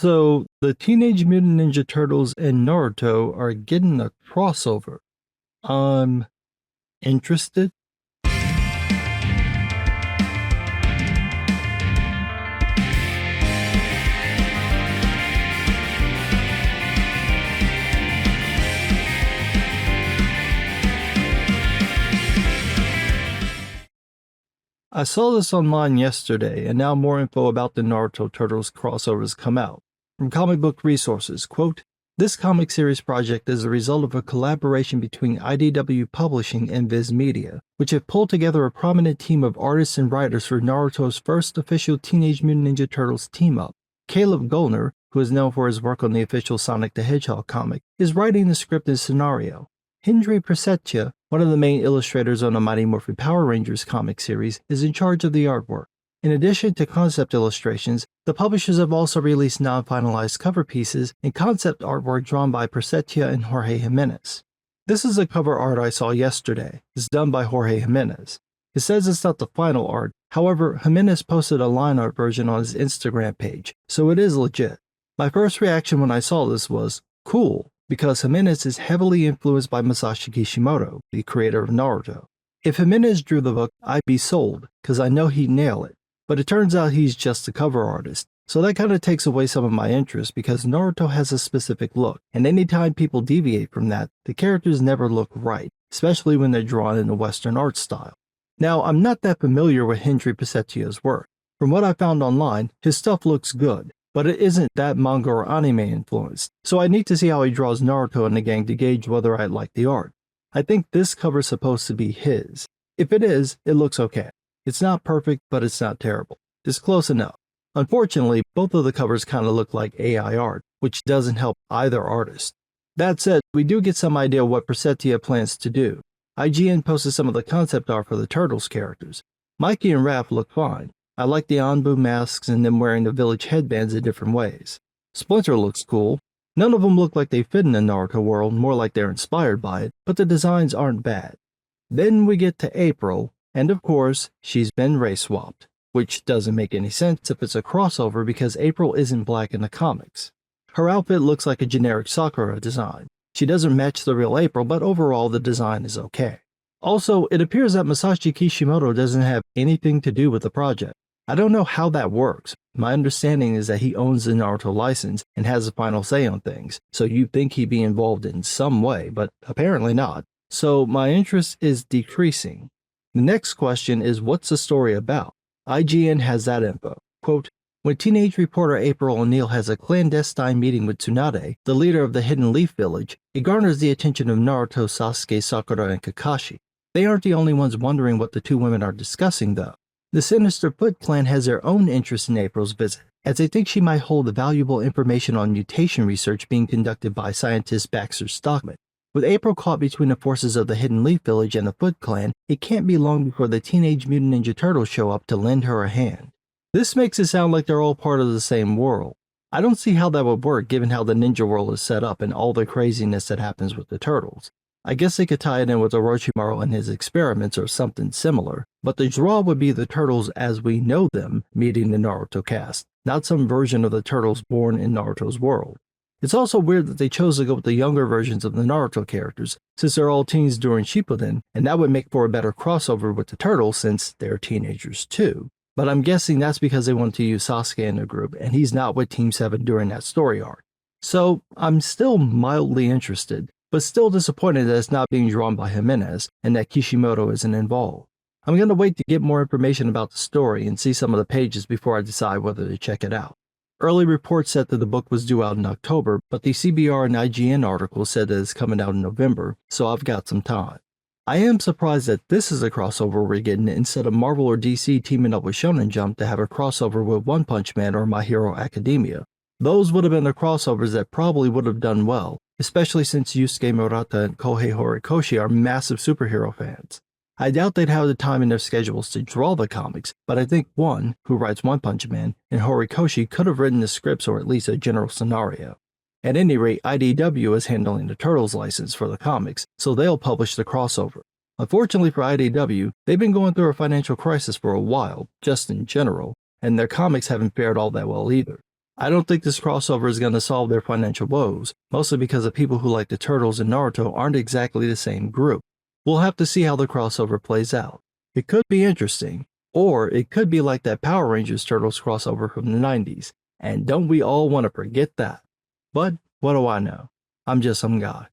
So, the Teenage Mutant Ninja Turtles and Naruto are getting a crossover. I'm interested. I saw this online yesterday, and now more info about the Naruto Turtles crossovers come out. From Comic Book Resources, quote, "This comic series project is the result of a collaboration between IDW Publishing and Viz Media, which have pulled together a prominent team of artists and writers for Naruto's first official Teenage Mutant Ninja Turtles team-up. Caleb Gollner, who is known for his work on the official Sonic the Hedgehog comic, is writing the script and scenario. Hendry Presetia, one of the main illustrators on the Mighty Morphin Power Rangers comic series, is in charge of the artwork. In addition to concept illustrations, the publishers have also released non-finalized cover pieces and concept artwork drawn by Presetia and Jorge Jimenez. This is the cover art I saw yesterday. It's done by Jorge Jimenez. It says it's not the final art, however, Jimenez posted a line art version on his Instagram page, so it is legit. My first reaction when I saw this was, cool, because Jimenez is heavily influenced by Masashi Kishimoto, the creator of Naruto. If Jimenez drew the book, I'd be sold, because I know he'd nail it. But it turns out he's just a cover artist, so that kind of takes away some of my interest because Naruto has a specific look, and anytime people deviate from that, the characters never look right, especially when they're drawn in a Western art style. Now, I'm not that familiar with Hendry Pesetia's work. From what I found online, his stuff looks good, but it isn't that manga or anime influenced, so I need to see how he draws Naruto and the gang to gauge whether I like the art. I think this cover's supposed to be his. If it is, it looks okay. It's not perfect, but it's not terrible. It's close enough. Unfortunately, both of the covers kind of look like AI art, which doesn't help either artist. That said, we do get some idea what Presetia plans to do. IGN posted some of the concept art for the Turtles characters. Mikey and Raph look fine. I like the Anbu masks and them wearing the village headbands in different ways. Splinter looks cool. None of them look like they fit in the Naruto world, more like they're inspired by it, but the designs aren't bad. Then we get to April, and of course, she's been race swapped, which doesn't make any sense if it's a crossover because April isn't black in the comics. Her outfit looks like a generic Sakura design. She doesn't match the real April, but overall the design is okay. Also, it appears that Masashi Kishimoto doesn't have anything to do with the project. I don't know how that works. My understanding is that he owns the Naruto license and has a final say on things, so you'd think he'd be involved in some way, but apparently not. So my interest is decreasing. The next question is, what's the story about? IGN has that info. Quote, "When teenage reporter April O'Neil has a clandestine meeting with Tsunade, the leader of the Hidden Leaf Village, it garners the attention of Naruto, Sasuke, Sakura, and Kakashi. They aren't the only ones wondering what the two women are discussing, though. The Sinister Foot clan has their own interest in April's visit, as they think she might hold valuable information on mutation research being conducted by scientist Baxter Stockman. With April caught between the forces of the Hidden Leaf Village and the Foot Clan, it can't be long before the Teenage Mutant Ninja Turtles show up to lend her a hand. This makes it sound like they're all part of the same world. I don't see how that would work given how the ninja world is set up and all the craziness that happens with the turtles. I guess they could tie it in with Orochimaru and his experiments or something similar, but the draw would be the turtles as we know them meeting the Naruto cast, not some version of the turtles born in Naruto's world. It's also weird that they chose to go with the younger versions of the Naruto characters, since they're all teens during Shippuden, and that would make for a better crossover with the turtles since they're teenagers too. But I'm guessing that's because they wanted to use Sasuke in the group, and he's not with Team 7 during that story arc. So I'm still mildly interested, but still disappointed that it's not being drawn by Jimenez and that Kishimoto isn't involved. I'm going to wait to get more information about the story and see some of the pages before I decide whether to check it out. Early reports said that the book was due out in October, but the CBR and IGN articles said that it's coming out in November, so I've got some time. I am surprised that this is a crossover we're getting instead of Marvel or DC teaming up with Shonen Jump to have a crossover with One Punch Man or My Hero Academia. Those would have been the crossovers that probably would have done well, especially since Yusuke Murata and Kohei Horikoshi are massive superhero fans. I doubt they'd have the time in their schedules to draw the comics, but I think One, who writes One Punch Man, and Horikoshi could have written the scripts or at least a general scenario. At any rate, IDW is handling the Turtles license for the comics, so they'll publish the crossover. Unfortunately for IDW, they've been going through a financial crisis for a while, just in general, and their comics haven't fared all that well either. I don't think this crossover is going to solve their financial woes, mostly because the people who like the Turtles and Naruto aren't exactly the same group. We'll have to see how the crossover plays out. It could be interesting, or it could be like that Power Rangers Turtles crossover from the 90s, and don't we all want to forget that? But what do I know? I'm just some guy.